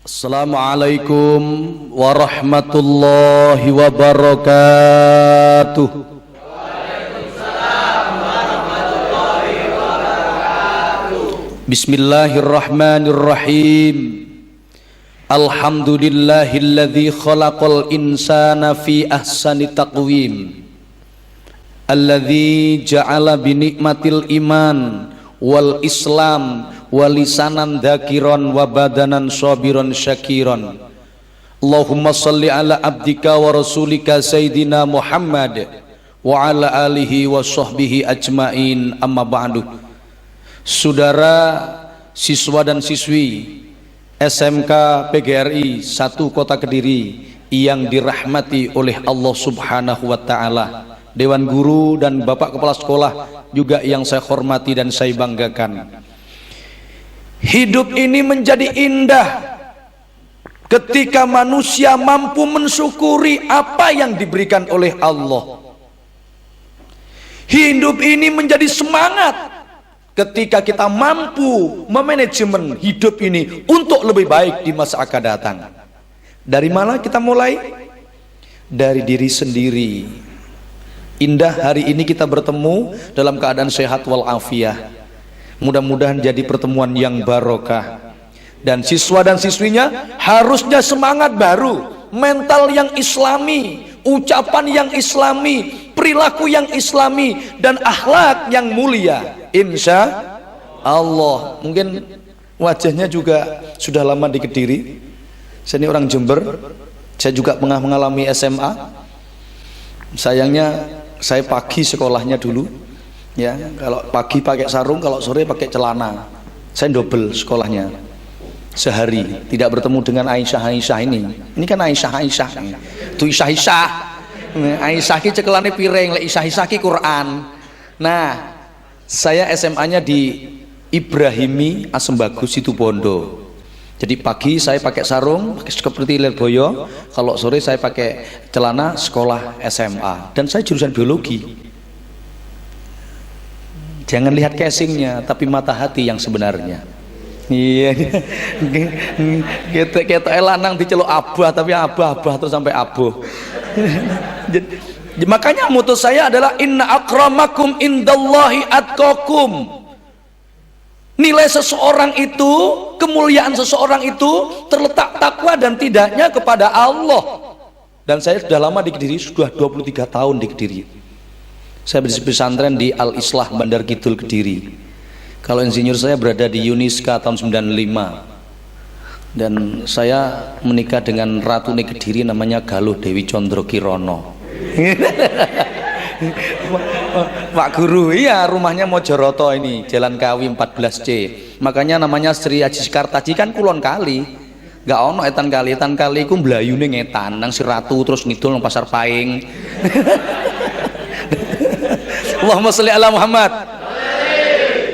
Assalamualaikum warahmatullahi wabarakatuh. Waalaikumsalam warahmatullahi wabarakatuh. Bismillahirrahmanirrahim. Alhamdulillahilladzi khalaqal insana fi ahsani taqwim. Alladzi ja'ala bi nikmatil iman wal islam walisanan dzakiran wa badanan sabiran syakiran. Allahumma salli ala abdika wa rasulika sayyidina Muhammad wa ala alihi wa sahbihi ajmain, amma ba'du. Saudara siswa dan siswi SMK PGRI 1 Kota Kediri yang dirahmati oleh Allah Subhanahu wa taala, Dewan Guru dan Bapak Kepala Sekolah juga yang saya hormati dan saya banggakan. Hidup ini menjadi indah ketika manusia mampu mensyukuri apa yang diberikan oleh Allah. Hidup ini menjadi semangat ketika kita mampu memanajemen hidup ini untuk lebih baik di masa akan datang. Dari mana kita mulai? Dari diri sendiri. Indah hari ini kita bertemu dalam keadaan sehat walafiat. Mudah-mudahan jadi pertemuan yang barokah. Dan siswa dan siswinya harusnya semangat baru, mental yang islami, ucapan yang islami, perilaku yang islami, dan akhlak yang mulia. Insya Allah. Mungkin wajahnya juga sudah lama di Kediri. Saya ini orang Jember. Saya juga pernah mengalami SMA. Sayangnya saya pagi sekolahnya dulu. Ya, kalau pagi pakai sarung, kalau sore pakai celana. Saya double sekolahnya sehari, tidak bertemu dengan Aisyah ini. Ini kan Aisyah itu Aisyah ki cekelane piring, lek Aisyah ki Quran. Nah, saya SMA-nya di Ibrahimi Asembagus Situbondo. Jadi pagi saya pakai sarung seperti Lirboyo, kalau sore saya pakai celana sekolah SMA, dan saya jurusan biologi. Jangan lihat casingnya, tapi mata hati yang sebenarnya. Iya, kita lanang diceluk abah, tapi abah terus sampai abuh. Makanya motto saya adalah inna akramakum indallahi atqakum. Nilai seseorang itu, kemuliaan seseorang itu terletak takwa dan tidaknya kepada Allah. Dan saya sudah lama di Kediri, sudah 23 tahun di Kediri. Saya pesantren di Al-Islah Bandar Kidul Kediri. Kalau insinyur saya berada di Uniska tahun 95. Dan saya menikah dengan Ratu Kediri namanya Galuh Dewi Condro Kirono. Pak Guru, iya, rumahnya Mojoroto ini, Jalan Kawi 14C. Makanya namanya Sri Aji Kartaji kan kulon kali. Gak ono etan kali ku mlayune ngetan nang si Ratu terus ngidul nang Pasar Paing. Allahumma sholli ala Muhammad.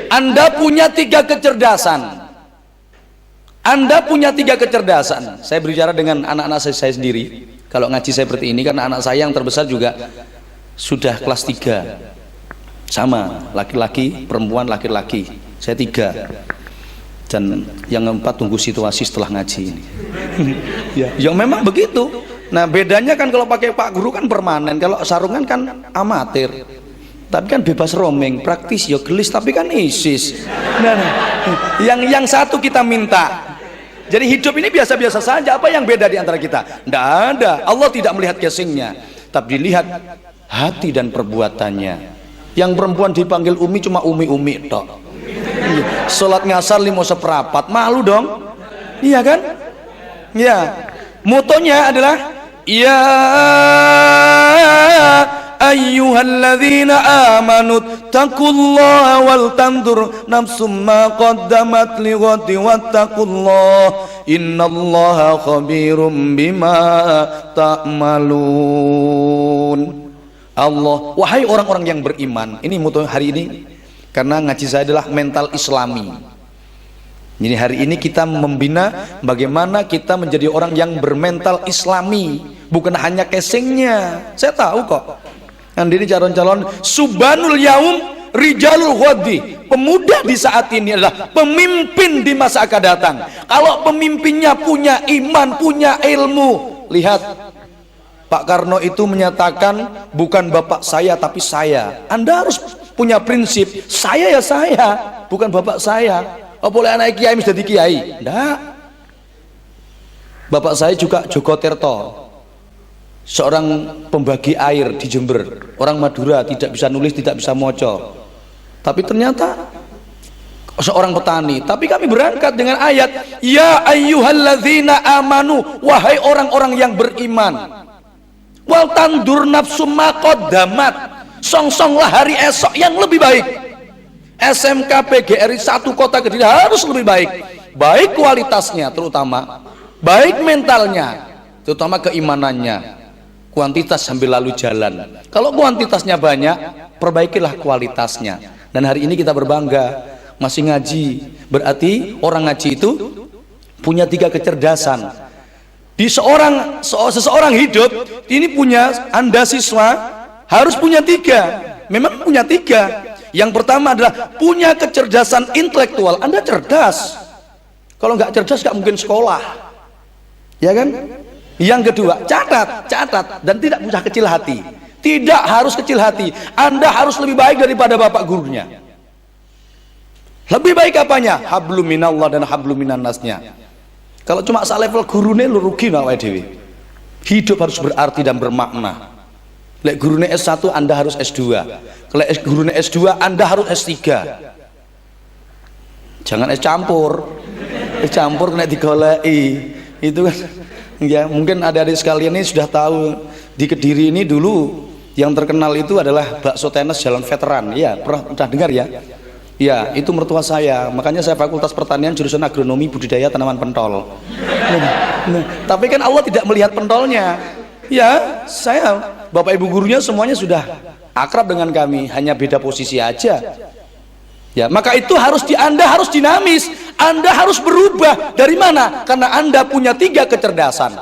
Anda punya 3 kecerdasan. Anda punya 3 kecerdasan. Saya berbicara dengan anak-anak saya sendiri. Kalau ngaji saya seperti ini, karena anak saya yang terbesar juga sudah kelas 3. Sama, laki-laki, perempuan, laki-laki. Saya 3. Dan yang 4 tunggu situasi setelah ngaji ini. Ya memang begitu. Nah, bedanya kan kalau pakai Pak Guru kan permanen, kalau sarungan kan amatir. Tapi kan bebas roaming, praktis ya gelis, tapi kan ISIS. Nah, yang satu kita minta. Jadi hidup ini biasa-biasa saja. Apa yang beda di antara kita? Tidak ada. Allah tidak melihat casingnya, tapi dilihat hati dan perbuatannya. Yang perempuan dipanggil Umi cuma Umi tok. Sholat ngasar 5/4, malu dong. Iya kan? Ya. Motonya adalah ya ayyuhalladzina amanu taqullaha wal tandur nafsum ma qaddamat lighadin wattaqullaha innallaha khabirum bima ta'malun. Allah, wahai orang-orang yang beriman. Ini motto hari ini, karena ngaji saya adalah mental islami. Jadi hari ini kita membina bagaimana kita menjadi orang yang bermental islami, bukan hanya casingnya. Saya tahu kok. Ini calon-calon Subhanul Yaum rijalul ghadi, pemuda di saat ini adalah pemimpin di masa akan datang. Kalau pemimpinnya punya iman, punya ilmu. Lihat, Pak Karno itu menyatakan bukan bapak saya tapi saya. Anda harus punya prinsip, saya ya saya, bukan bapak saya. Oh, boleh anak kiai menjadi kiai? Enggak. Bapak saya juga Joko Tirto, seorang pembagi air di Jember, orang Madura, tidak bisa nulis, tidak bisa moco, tapi ternyata seorang petani. Tapi kami berangkat dengan ayat, ya ayyuhalladzina amanu, wahai orang-orang yang beriman, wal tandur nafsum ma qaddamat, song-songlah hari esok yang lebih baik. SMK PGRI satu kota Kediri harus lebih baik, baik kualitasnya terutama, baik mentalnya, terutama keimanannya. Kuantitas sambil lalu jalan. Kalau kuantitasnya banyak, perbaikilah kualitasnya. Dan hari ini kita berbangga masih ngaji. Berarti orang ngaji itu punya 3 kecerdasan. Di seseorang hidup ini punya, Anda siswa harus punya 3. Memang punya 3. Yang pertama adalah punya kecerdasan intelektual. Anda cerdas. Kalau nggak cerdas nggak mungkin sekolah, ya kan? Yang kedua, catat dan tidak usah kecil hati. Tidak harus kecil hati. Anda harus lebih baik daripada bapak gurunya. Lebih baik apanya? Hablum minallah dan hablum minannasnya. Kalau cuma level gurune lu rugi awake dhewe. Hidup harus berarti dan bermakna. Lek gurune S1 Anda harus S2. Lek gurune S2 Anda harus S3. Jangan es campur. Es campur kena digoleki. Itu kan ya, mungkin adik-adik sekalian ini sudah tahu di Kediri ini dulu yang terkenal itu adalah bakso tenis Jalan Veteran. Ya, pernah dengar ya? Ya, itu mertua saya. Makanya saya Fakultas Pertanian jurusan Agronomi Budidaya Tanaman Pentol. Tapi kan Allah tidak melihat pentolnya. Ya, saya Bapak Ibu gurunya semuanya sudah akrab dengan kami, hanya beda posisi aja. Ya, maka itu Anda harus dinamis, Anda harus berubah. Dari mana? Karena Anda punya 3 kecerdasan.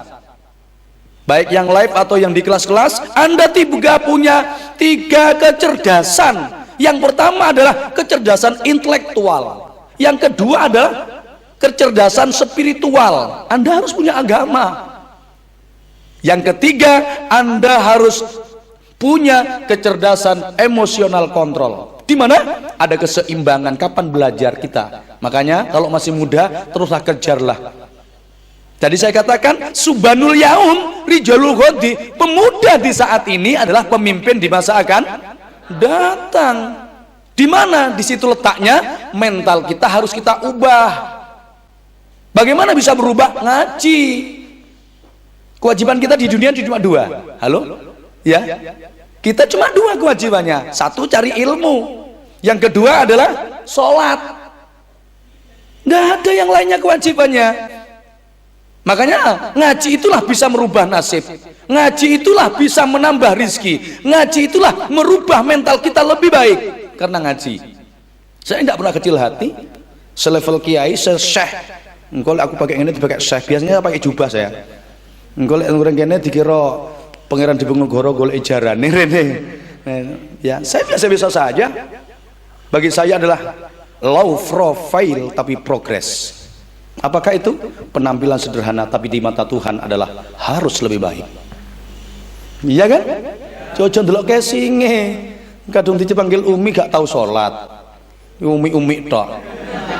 Baik yang live atau yang di kelas-kelas, Anda juga punya 3 kecerdasan. Yang pertama adalah kecerdasan intelektual. Yang kedua adalah kecerdasan spiritual. Anda harus punya agama. Yang ketiga, Anda harus punya kecerdasan emosional kontrol. Di mana ada keseimbangan. Kapan belajar kita? Makanya kalau masih muda teruslah kejarlah. Tadi saya katakan Subhanul Yaum Rijalul Ghadi, pemuda di saat ini adalah pemimpin di masa akan datang. Di mana? Di situ letaknya mental kita harus kita ubah. Bagaimana bisa berubah? Ngaji. Kewajiban kita di dunia cuma 2. Halo? Ya? Kita cuma 2 kewajibannya. 1 cari ilmu. Yang kedua adalah sholat. Nggak ada yang lainnya kewajibannya. Makanya ngaji itulah bisa merubah nasib. Ngaji itulah bisa menambah rizki. Ngaji itulah merubah mental kita lebih baik. Karena ngaji. Saya tidak pernah kecil hati. Selevel kiai, syekh. Engkau aku pakai ini dipakai syekh. Biasanya pakai jubah saya. Engkau orang kene dikira Pangeran Diponegoro golek jarane rene. Ya, saya biasa-biasa saja. Bagi saya adalah low profile tapi progress. Apakah itu? Penampilan sederhana tapi di mata Tuhan adalah harus lebih baik. Iya kan? Jojo ndelok kesinge. Kadung dipanggil Umi gak tahu sholat. Umi tok.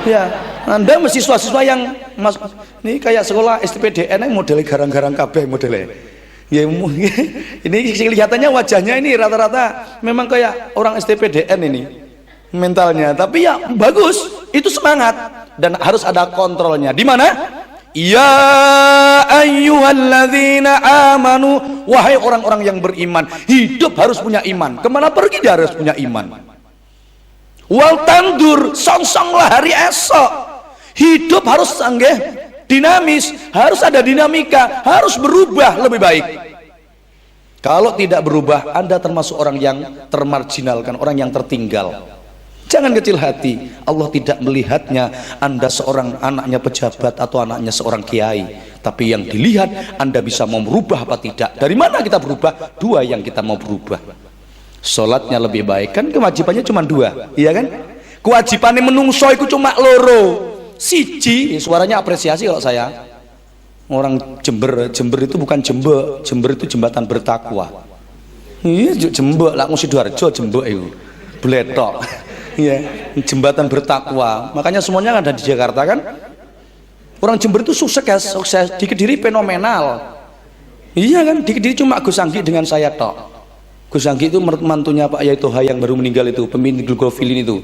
Ya, Anda mesti siswa-siswa yang ini kayak sekolah STPDN yang modelnya garang-garang kabeh modelnya. Ya, ini kelihatannya wajahnya ini rata-rata memang kayak orang STPDN ini mentalnya, tapi ya bagus, itu semangat dan harus ada kontrolnya. Di mana? Ya ayyuhalladzina amanu, wahai orang-orang yang beriman, hidup harus punya iman. Kemana pergi dia harus punya iman. Wal tandur, song-songlah hari esok. Hidup harus sanggih, dinamis, harus ada dinamika, harus berubah lebih baik. Kalau tidak berubah, Anda termasuk orang yang termarginalkan, orang yang tertinggal. Jangan kecil hati, Allah tidak melihatnya Anda seorang anaknya pejabat atau anaknya seorang kiai, tapi yang dilihat Anda bisa mau berubah apa tidak. Dari mana kita berubah? 2 yang kita mau berubah. Sholatnya lebih baik. Kan kewajibannya cuma 2, iya kan? Kewajibannya menungso itu cuma loro. Siji, suaranya apresiasi kalau saya. Orang Jember itu bukan Jember, Jember itu jembatan bertakwa. Iya, Jember lah, Sidoarjo Jember itu. Bletok. Iya, jembatan bertakwa. Makanya semuanya ada di Jakarta kan? Orang Jember itu sukses, di Kediri fenomenal. Iya kan, di Kediri cuma Gus Anggi dengan saya tok. Gus Anggi itu mantunya Pak Yaitoha yang baru meninggal itu, pemimpin Gulgofilin itu.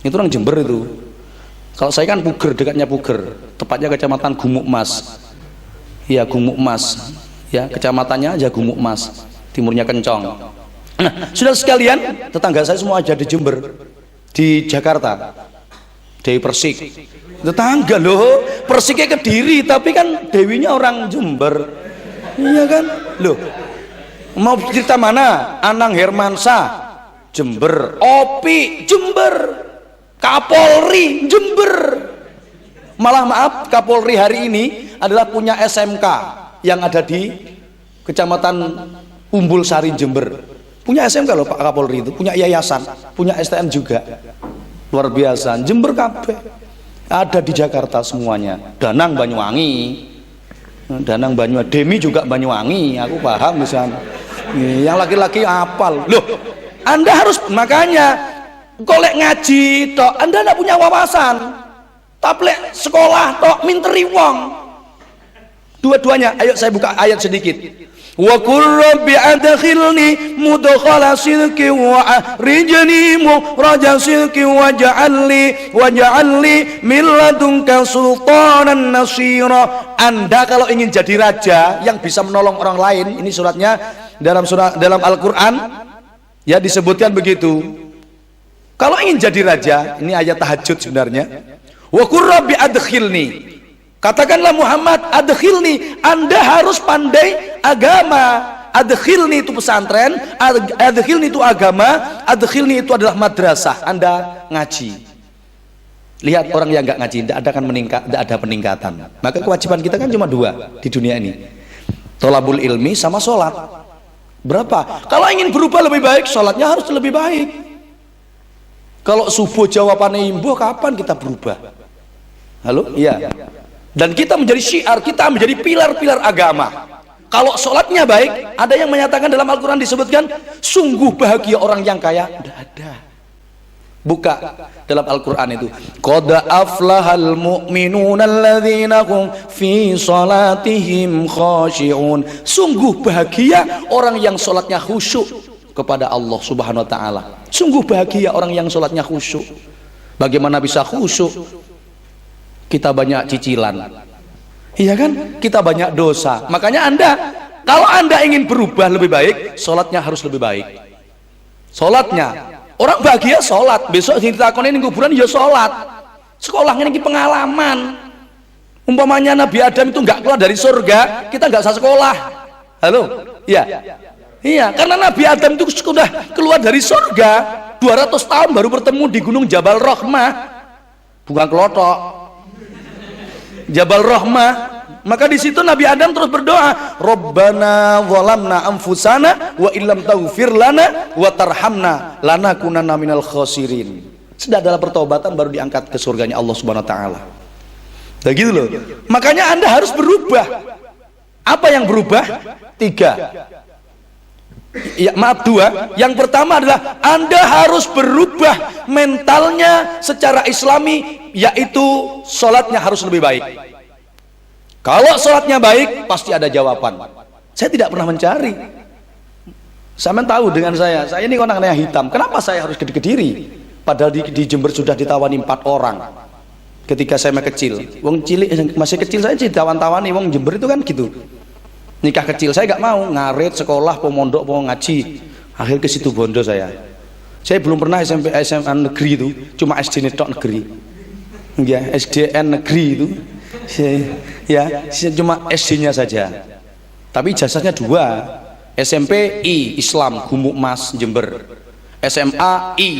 Itu orang Jember itu. Kalau saya kan Puger, dekatnya Puger, tepatnya kecamatan Gumuk Mas. Iya, Gumuk Mas. Ya, kecamatannya aja Gumuk Mas. Timurnya Kencong. Nah, sudah sekalian, tetangga saya semua aja di Jember, di Jakarta, Dewi Persik. Tetangga loh, Persiknya Kediri, tapi kan Dewinya orang Jember. Iya kan? Loh. Mau cerita mana? Anang Hermansyah Jember, Opi Jember, Kapolri Jember. Malah maaf, Kapolri hari ini adalah punya SMK yang ada di Kecamatan Umbul Sari Jember. Punya SMK loh Pak Kapolri itu, punya yayasan, punya STM juga. Luar biasa. Jember kabeh. Ada di Jakarta semuanya. Danang Banyuwangi. Danang Banyuwangi, Demi juga Banyuwangi, aku paham misalnya. Yang laki-laki apal. Loh, Anda harus, makanya golek ngaji tok, Anda tidak punya wawasan. Taplek sekolah tok minteri wong. Dua-duanya. Ayo saya buka ayat sedikit. Wa qur rabbi adkhilni mudkhala sidqi wa akhrijni mukhraja sidqi waj'alni min ladunka sultanan nasira. Anda kalau ingin jadi raja yang bisa menolong orang lain, ini suratnya dalam Al-Qur'an ya disebutkan begitu. Kalau ingin jadi raja, ini ayat tahajud sebenarnya. Wa qur rabbi adkhilni, katakanlah Muhammad, adkhilni, Anda harus pandai agama. Adkhilni itu pesantren, adkhilni itu agama, adkhilni itu adalah madrasah. Anda ngaji. Lihat orang yang nggak ngaji, tidak ada peningkatan. Maka kewajiban kita kan cuma 2 di dunia ini. Tholabul ilmi sama sholat. Berapa? Kalau ingin berubah lebih baik, sholatnya harus lebih baik. Kalau subuh jawabannya imbuh, kapan kita berubah? Halo? Iya. Dan kita menjadi syiar, kita menjadi pilar-pilar agama. Kalau sholatnya baik, ada yang menyatakan dalam Al-Quran disebutkan, sungguh bahagia orang yang kaya. Tidak ada. Buka dalam Al-Quran itu. Qad aflahal mu'minuna alladzina hum fi salatihim khashi'un. Sungguh bahagia orang yang sholatnya khusyuk kepada Allah Subhanahu wa ta'ala. Sungguh bahagia orang yang sholatnya khusyuk. Bagaimana bisa khusyuk? Kita banyak cicilan, iya kan? Kita banyak dosa. Makanya kalau anda ingin berubah lebih baik, sholatnya harus lebih baik. Sholatnya, orang bahagia sholat. Besok ditakoni ning kuburan ya sholat. Sekolah ini pengalaman. Umpamanya Nabi Adam itu nggak keluar dari surga, kita nggak usah sekolah. Halo, iya, iya. Karena Nabi Adam itu sudah keluar dari surga 200 tahun baru bertemu di Gunung Jabal Rahmah, bukan kelotok. Jabal Rahmah. Maka di situ Nabi Adam terus berdoa, Rabbana zalamna anfusana wa illam taghfir lana wa tarhamna lanakunanna minal khasirin. Sudah adalah pertobatan baru diangkat ke surganya Allah Subhanahu wa taala. Nah gitu loh. Makanya Anda harus berubah. Apa yang berubah? 3. Ya, maaf 2. Yang pertama adalah Anda harus berubah mentalnya secara Islami, yaitu sholatnya harus lebih baik. Kalau sholatnya baik, pasti ada jawaban. Saya tidak pernah mencari. Saya tahu dengan saya ini orangnya hitam. Kenapa saya harus ke Kediri? Padahal di Jember sudah ditawani 4 orang. Ketika saya masih kecil, masih kecil saya ditawan-tawani. Wong Jember itu kan gitu. Nikah kecil saya nggak mau, ngarit sekolah, pemondok, mau ngaji. Akhir ke situ bondo saya. Saya belum pernah SMP SMA negeri itu, cuma SD tok negeri. Ya, SDN negeri itu. Ya, cuma SD-nya saja. Tapi ijazahnya 2. SMP I Islam Gumuk Mas Jember. SMA I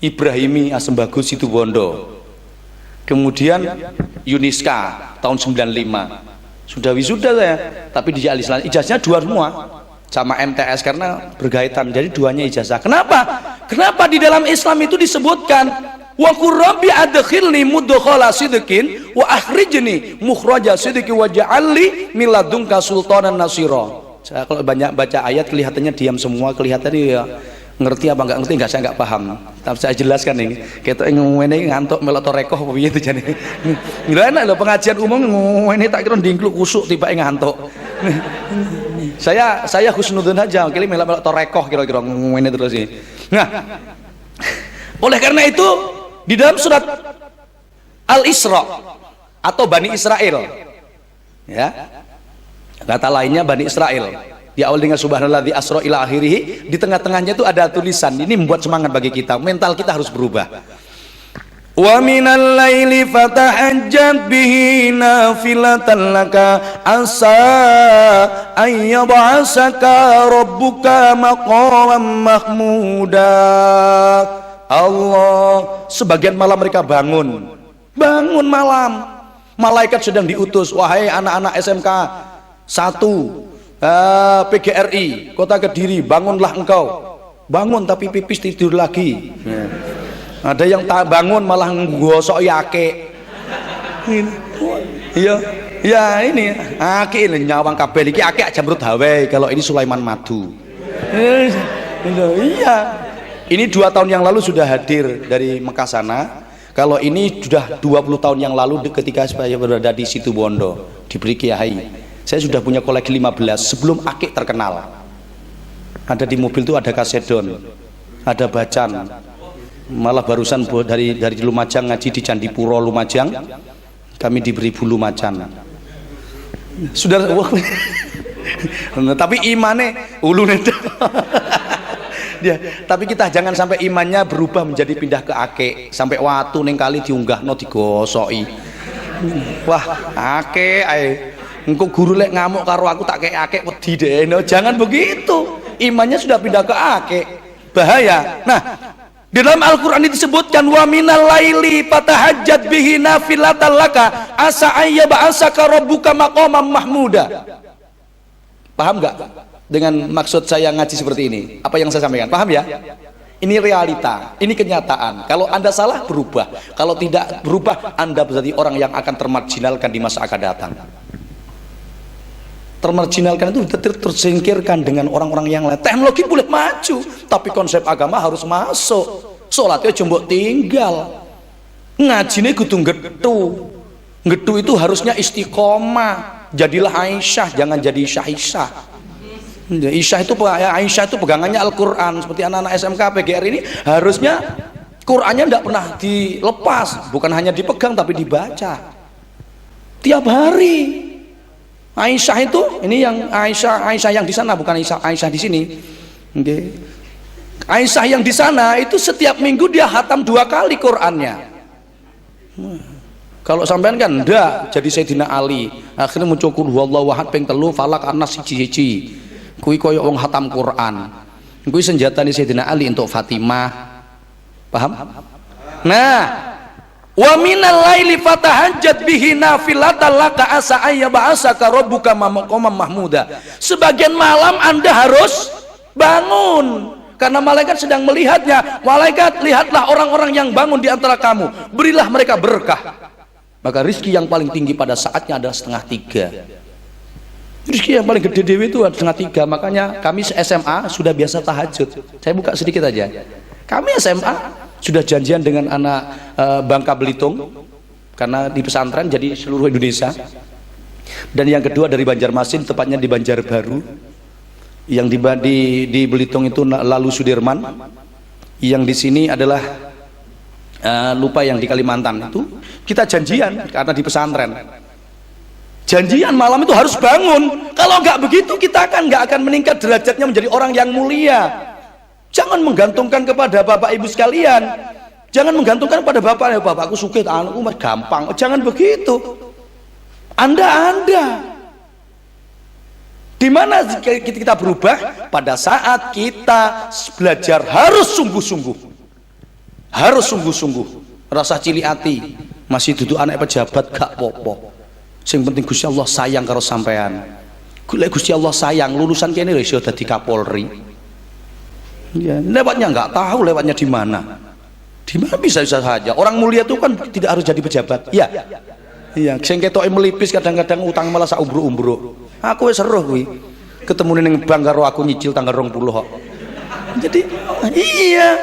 Ibrahimi Asembagus Situbondo. Kemudian Yuniska tahun 95. Sudah wisuda saya, tapi di ijazahnya 2 semua. sama MTS karena berkaitan. Jadi duanya ijazah. Kenapa? Kenapa di dalam Islam itu disebutkan wa qur rabbi adkhilni mudkhala sidqin wa akhrijni mukhraja sidqi wa ja'alni min ladunka sultanan nasira. Saya kalau banyak baca ayat kelihatannya diam semua, kelihatannya ya ngerti apa enggak ngerti, enggak, saya enggak paham. Tapi saya jelaskan ini. Ketok ngene ngantuk melok rekoh apa piye itu jane. Nggak enak lho pengajian umum ngene tak kira ndingkluk kusuk tibake ngantuk. Saya husnudzon aja, kali melok rekoh kira-kira ngene terus ini. Nah, oleh karena itu di dalam surat Al-Isra atau Bani Israel, ya, kata lainnya Bani Israel, di awal dengan subhanalladzi asra ila akhirih, di tengah-tengahnya itu ada tulisan. Ini membuat semangat bagi kita, mental kita harus berubah. Wa minal laili fatahajjat bihi nafilatan laka asa ayyab'asaka rabbuka maqaman mahmuda. Allah, sebagian malam mereka bangun malam, malaikat sedang diutus, wahai anak-anak SMK 1 PGRI Kota Kediri, bangunlah engkau. Bangun tapi pipis tidur lagi. Ada yang tak bangun malah nggosok ake. Iya, ya ini ake ini nyawang kabel iki ake jamrut hawe. Kalau ini Sulaiman Madu. Iya. Ini 2 tahun yang lalu sudah hadir dari Mekah sana. Kalau ini sudah 20 tahun yang lalu ketika saya berada di Situbondo, diberi kiai. Saya sudah punya koleksi 15 sebelum akik terkenal. Ada di mobil itu ada kasedon, ada bacan. Malah barusan dari Lumajang ngaji di Candipuro Lumajang, kami diberi bulu macan. Sudah tapi imane ulune dia, tapi kita jangan sampai imannya berubah menjadi pindah ke ake, sampai watu ning kali diunggahno digosoki. Wah, ake ae. Engko guru lek ngamuk karo aku tak kek ake wedi deh. No, jangan begitu. Imannya sudah pindah ke ake. Bahaya. Nah, di dalam Al-Qur'an disebutkan wa minal laili fatahajjat bihi nafilatan laka asa ayyab'asaka rabbuka maqaman mahmuda. Paham enggak dengan maksud saya ngaji seperti ini? Apa yang saya sampaikan? Paham ya? Ini realita, ini kenyataan. Kalau Anda salah, berubah. Kalau tidak berubah, Anda berarti orang yang akan termarginalkan di masa akan datang. Termarginalkan itu tersingkirkan dengan orang-orang yang lain. Teknologi boleh maju, tapi konsep agama harus masuk. Sholatnya jembok tinggal, ngajine kudu getu. Getu itu harusnya istiqomah. Jadilah Aisyah, jangan jadi Aisyah. Aisyah itu pegangannya Al-Quran. Seperti anak-anak SMK PGR ini harusnya Qurannya tidak pernah dilepas, bukan hanya dipegang tapi dibaca tiap hari. Aisyah itu, ini yang Aisyah yang di sana, bukan Aisyah di sini. Okay. Aisyah yang di sana itu setiap minggu dia hatam 2 kali Qurannya. Kalau sampean kan ndak, jadi Sayyidina Ali akhirnya muncul qul huwallahu ahad ping 3 falak anas siji-siji. Kuwi koyo wong hatam Quran. Kuwi senjatane Sayyidina Ali untuk Fatimah. Paham? Nah, wa minal laili fatahajjat bihi nafilatan laka asa ayyab'asaka rabbuka maqaman mahmuda. Sebagian malam Anda harus bangun karena malaikat sedang melihatnya. Malaikat, lihatlah orang-orang yang bangun di antara kamu, berilah mereka berkah. Maka rizki yang paling tinggi pada saatnya adalah 2:30. Rizki yang paling gede dewi itu 2:30. Makanya kami SMA sudah biasa tahajud. Saya buka sedikit aja. Kami SMA sudah janjian dengan anak Bangka Belitung, karena di pesantren jadi seluruh Indonesia. Dan yang kedua dari Banjarmasin, tepatnya di Banjarbaru. Yang di Belitung itu Lalu Sudirman. Yang di sini adalah lupa yang di Kalimantan itu. Kita janjian karena di pesantren. Janjian malam itu harus bangun. Kalau nggak begitu kita nggak akan meningkat derajatnya menjadi orang yang mulia. Jangan menggantungkan kepada bapak ibu sekalian. Jangan menggantungkan kepada bapak, bapakku sugih, anakku mah gampang. Jangan begitu. Anda. Di mana kita berubah? Pada saat kita belajar harus sungguh-sungguh. Harus sungguh-sungguh. Rasa cili hati. Masih duduk anak pejabat gak popo. Yang penting Gusti Allah sayang karo sampean. Gula Gusti Allah sayang lulusan kene iso dadi Kapolri. Ya, lewatnya nggak tahu lewatnya di mana. Di mana bisa saja. Orang mulia itu kan tidak harus jadi pejabat. Iya. Iya, sing ketoke melipis kadang-kadang utang malah sak umbruk-umbruk. Aku wis seruh kuwi. Ketemu ning bank karo aku nyicil tanggal 20 kok. Jadi iya,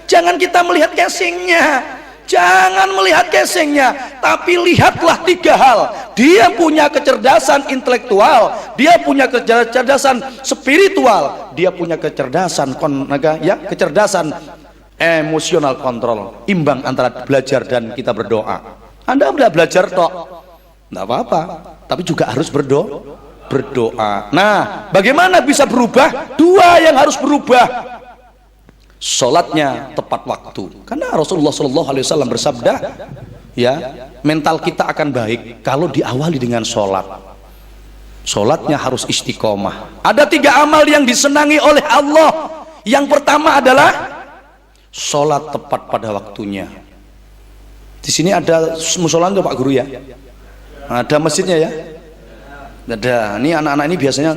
jangan kita melihat casingnya. Jangan melihat casingnya, tapi lihatlah 3 hal. Dia punya kecerdasan intelektual, dia punya kecerdasan spiritual, dia punya kecerdasan kecerdasan emosional kontrol, imbang antara belajar dan kita berdoa. Anda udah belajar tok, nggak apa-apa, tapi juga harus berdoa. Nah, bagaimana bisa berubah? 2 yang harus berubah. Sholatnya tepat waktu, karena Rasulullah SAW bersabda, ya, mental kita akan baik kalau diawali dengan sholat. Sholatnya harus istiqomah. Ada 3 amal yang disenangi oleh Allah. Yang pertama adalah sholat tepat pada waktunya. Di sini ada musola nggak Pak Guru ya? Ada masjidnya ya? Ada. Ini anak-anak ini biasanya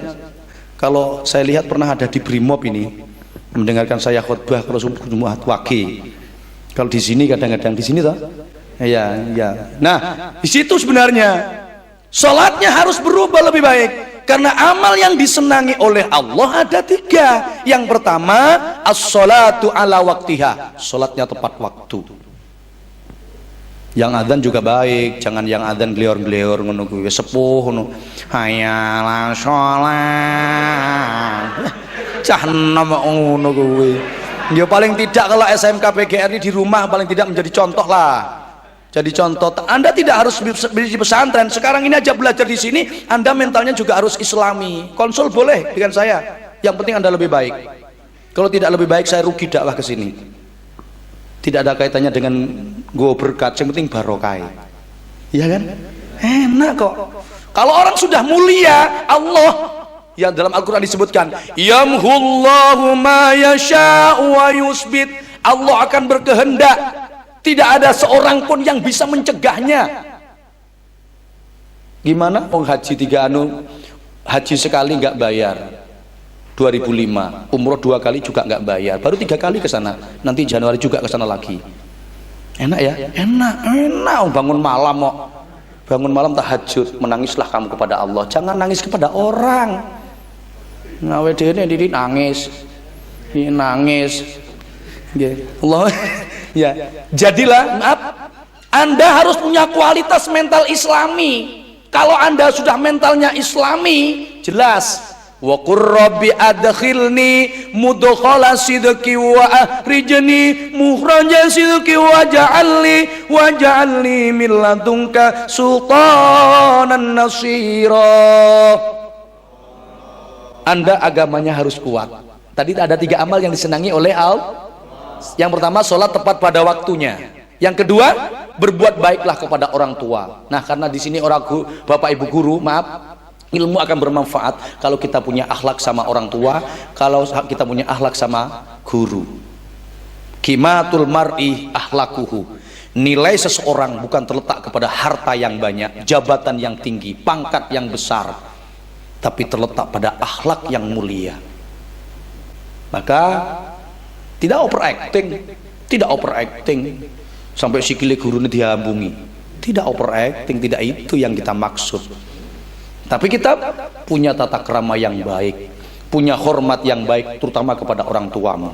kalau saya lihat pernah ada di Brimob ini, mendengarkan saya khutbah kalau Jumat Wage. Kalau di sini kadang-kadang di sini toh, ya, ya. Nah, di situ sebenarnya sholatnya harus berubah lebih baik, karena amal yang disenangi oleh Allah ada 3. Yang pertama, as-sholatu ala waktiha, sholatnya tepat waktu. Yang adzan juga baik, jangan yang adzan gleor-gleor ngono kuwi sepuh ngono. Hayalah sholat. Cah nom ngono kuwi. Ya paling tidak kalau SMK PGR ini di rumah paling tidak menjadi contoh lah. Jadi contoh. Anda tidak harus di pesantren. Sekarang ini aja belajar di sini, Anda mentalnya juga harus Islami. Konsul boleh dengan saya. Yang penting Anda lebih baik. Kalau tidak lebih baik, saya rugi dakwah ke sini. Tidak ada kaitannya dengan gue berkat, yang penting barokah. Iya kan? Enak kok. Kalau orang sudah mulia, Allah yang dalam Al-Quran disebutkan, yamhullahu ma yasha'u wa yusbit, Allah akan berkehendak, tidak ada seorang pun yang bisa mencegahnya. Gimana? Haji 3 haji sekali nggak bayar 2005, umroh 2 kali juga nggak bayar, baru 3 kali ke sana, nanti Januari juga ke sana lagi. Enak ya? Enak. Bangun malam kok, bangun malam tahajud, menangislah kamu kepada Allah, jangan nangis kepada orang. Ngawe dene nangis, Allah. Ya, jadilah, maaf, Anda harus punya kualitas mental Islami. Kalau Anda sudah mentalnya Islami, jelas. Wa qur rabbi adkhilni mudkhala sidqi wa akhrijni mukhraja sidqi waj'alni min ladunka sultanan nasira. Anda agamanya harus kuat. Tadi ada 3 amal yang disenangi oleh Allah. Yang pertama, sholat tepat pada waktunya. Yang kedua, berbuat baiklah kepada orang tua. Nah, karena di sini Bapak Ibu guru, maaf, ilmu akan bermanfaat kalau kita punya akhlak sama orang tua, kalau kita punya akhlak sama guru. Qimatul mar'i akhlakuhu. Nilai seseorang bukan terletak kepada harta yang banyak, jabatan yang tinggi, pangkat yang besar, tapi terletak pada akhlak yang mulia. Maka tidak overacting sampai sikile guru ini diambungi. Tidak overacting, tidak itu yang kita maksud. Tapi kita punya tata krama yang baik, punya hormat yang baik, terutama kepada orang tuamu.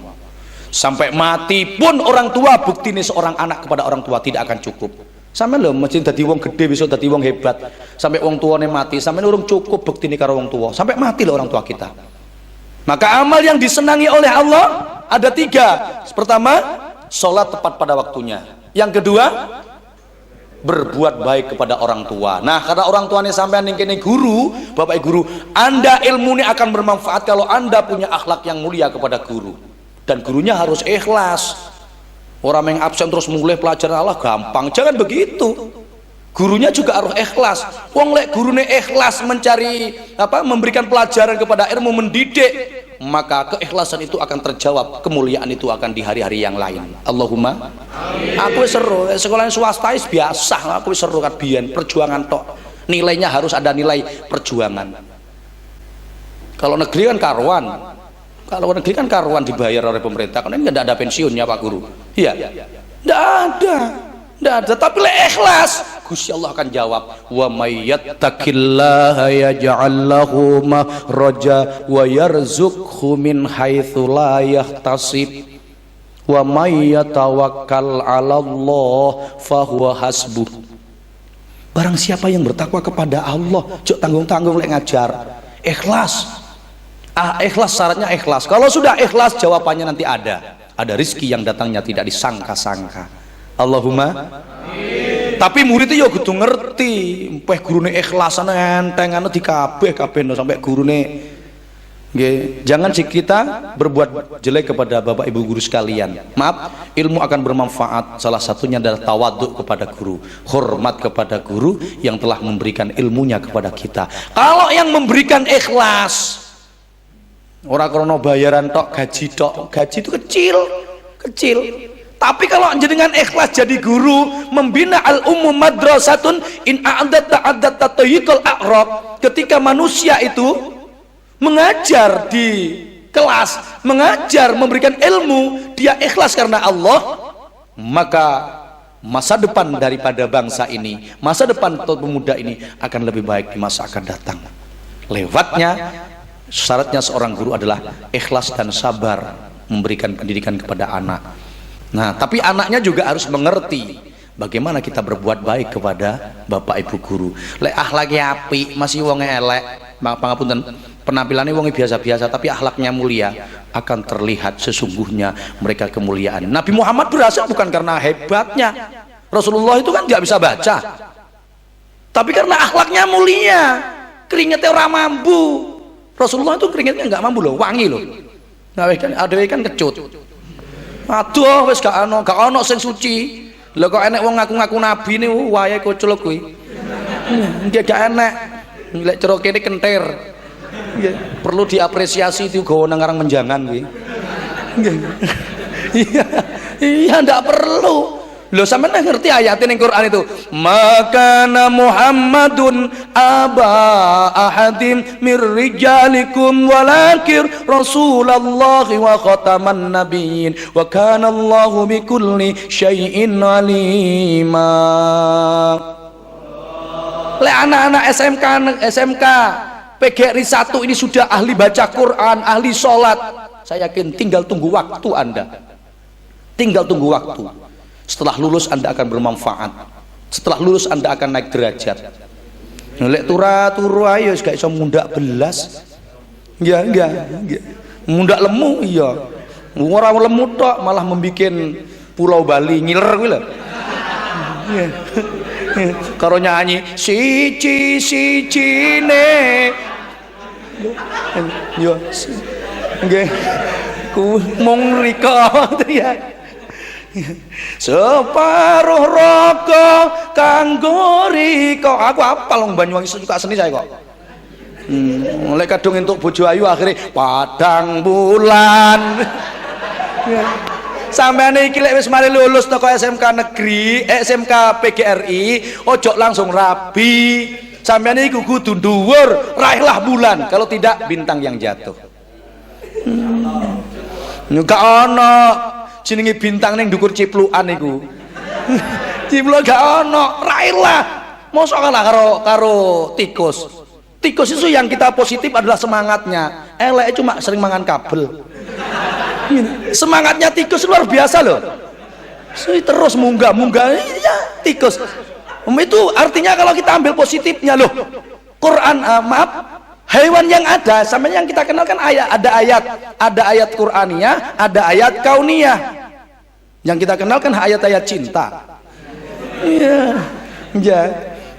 Sampai mati pun orang tua, bukti ini seorang anak kepada orang tua tidak akan cukup. Sampai loh, mesti dadi wong gede, bisa dadi wong hebat. Sampai wong tuane mati, sampai urung cukup bukti ini karo wong tua. Sampai mati loh orang tua kita. Maka amal yang disenangi oleh Allah ada 3. Pertama, sholat tepat pada waktunya. Yang kedua, berbuat baik kepada orang tua. Nah, karena orang tuanya sampean ning kene guru, Bapak Guru, Anda ilmu ini akan bermanfaat kalau Anda punya akhlak yang mulia kepada guru. Dan gurunya harus ikhlas. Orang yang absen terus mulai pelajaran Allah gampang, jangan begitu. Gurunya juga harus ikhlas. Wong lek gurune ikhlas mencari memberikan pelajaran kepada ilmu mendidik, maka keikhlasan itu akan terjawab, kemuliaan itu akan di hari-hari yang lain. Allahumma amin. Aku seru sekolah swasta biasa, aku seru kan biyen perjuangan tok. Nilainya harus ada nilai perjuangan. Kalau negeri kan karuan. Kalau negeri kan karuan dibayar oleh pemerintah. Karena ini nggak ada pensiunnya Pak Guru. Iya. Nggak ada. Nggak ada. Tapi ikhlas, Gusti Allah akan jawab. Wa may yattaqillaha yaj'al lahu makhraja wa yarzuqhu min haitsu la yahtasib. Wa may yatawakkal 'ala Allah fahuwa hasbuh. Barang siapa yang bertakwa kepada Allah, jok tanggung-tanggung lek ngajar. Ikhlas. Ikhlas syaratnya ikhlas. Kalau sudah ikhlas jawabannya nanti ada rizki yang datangnya tidak disangka-sangka. Allahumma amin. Tapi murid itu ya kudu ngerti mpeh gurune ikhlasan enteng anu dikabeh-kabehno sampai gurune nggih. Jangan kita berbuat jelek kepada Bapak Ibu guru sekalian. Maaf, ilmu akan bermanfaat. Salah satunya adalah tawaduk kepada guru, hormat kepada guru yang telah memberikan ilmunya kepada kita. Kalau yang memberikan ikhlas, orang krono bayaran tok, gaji itu kecil. Tapi kalau jenengan ikhlas jadi guru, membina al-ummu madrasatun in a'adatta tayyikul a'rab. Ketika manusia itu mengajar di kelas, mengajar, memberikan ilmu, dia ikhlas karena Allah, maka masa depan daripada bangsa ini, masa depan pemuda ini akan lebih baik di masa akan datang. Lewatnya syaratnya seorang guru adalah ikhlas dan sabar memberikan pendidikan kepada anak. Nah, tapi anaknya juga harus mengerti bagaimana kita berbuat baik kepada Bapak Ibu guru. Lek akhlaknya apik, masih wong elek, pangapunten, penampilannya wong biasa-biasa tapi akhlaknya mulia, akan terlihat sesungguhnya mereka kemuliaan. Nabi Muhammad berhasil bukan karena hebatnya. Rasulullah itu kan nggak bisa baca. Tapi karena akhlaknya mulia, keringetnya orang mampu. Rasulullah itu keringetnya nggak mampu loh, wangi loh. Nah, ada kan kecut. Aduh, wes gak ono sing suci. Lah kok enek wong ngaku-ngaku nabi nih, wayahe koclok kuwi. Nggih gak enek. Lek cara kene kentir. Nggih, perlu diapresiasi itu gawa nang ngarang menjangan kuwi. Nggih. Iya ndak perlu. Loh sampeyan ngerti ayatnya ning Quran itu, maka Muhammadun aba ahadim mir rijalikum walakin Rasulullah wa khataman nabiyyin wa kana Allahu bikulli syai'in alima. Le anak-anak SMK PGRI 1 ini sudah ahli baca Quran, ahli sholat. Saya yakin tinggal tunggu waktu Anda. Tinggal tunggu waktu. Setelah lulus Anda akan bermanfaat. Setelah lulus Anda akan naik derajat. Lek turu ayo gak iso mundak belas. Ya enggak. Mundak lemu iya. Ora lemu tok malah membikin Pulau Bali ngiler kuwi lho. Karo nyanyi siji-sijine. Yo. Nggih. Ku mung rika ya. Separuh rokok kanggo riko. Aku apal wong Banyuwangi suka seni saya kok. Mulai kadung entuk bojo ayu akhirnya padang bulan. Sampeyan iki lek wis mari lulus teko SMK negeri, SMK PGRI, ojo langsung rabi. Sampeyan iki kudu dhuwur, raihlah bulan. Kalau tidak bintang yang jatuh. Gak ono jenenge bintang ning ndukur ciplukan iku. Cipluk gak ono, raihlah. Mosok kalah karo tikus. Tikus itu yang kita positif adalah semangatnya. Elek cuma sering mangan kabel. Semangatnya tikus luar biasa loh. Terus munggah ya tikus. Itu artinya kalau kita ambil positifnya loh. Quran hewan yang ada sama yang kita kenal kan ada ayat Qur'aniyah, ada ayat kauniyah. Yang kita kenal kan ayat-ayat cinta.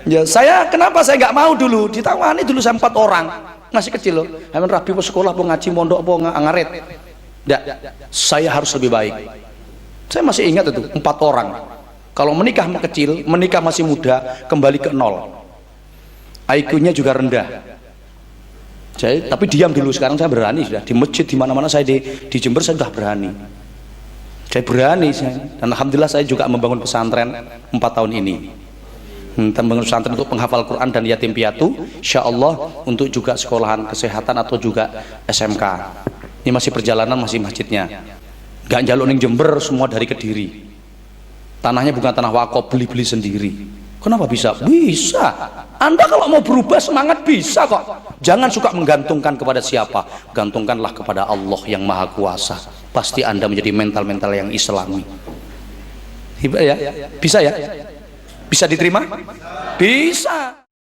Ya, saya kenapa saya nggak mau dulu ditawani dulu saya 4 orang masih kecil loh. Hemen rabi po sekolah po ngaji mondok po ngaret. Nggak, saya harus lebih baik. Saya masih ingat itu 4 orang. Kalau menikah kecil, menikah masih muda, kembali ke 0. IQ-nya juga rendah. Tapi diam dulu, sekarang saya berani sudah di masjid di mana-mana saya di Jember saya sudah berani. Saya berani dan alhamdulillah saya juga membangun pesantren 4 tahun ini. Tambang pesantren untuk penghafal Quran dan yatim piatu, insya Allah untuk juga sekolahan kesehatan atau juga SMK. Ini masih perjalanan, masih masjidnya. Gak njaluk ning Jember, semua dari Kediri. Tanahnya bukan tanah wakaf, beli-beli sendiri. Kenapa bisa? Bisa. Anda kalau mau berubah semangat bisa kok. Jangan suka menggantungkan kepada siapa. Gantungkanlah kepada Allah yang Maha Kuasa. Pasti Anda menjadi mental-mental yang Islami. Ya? Bisa ya? Bisa diterima? Bisa.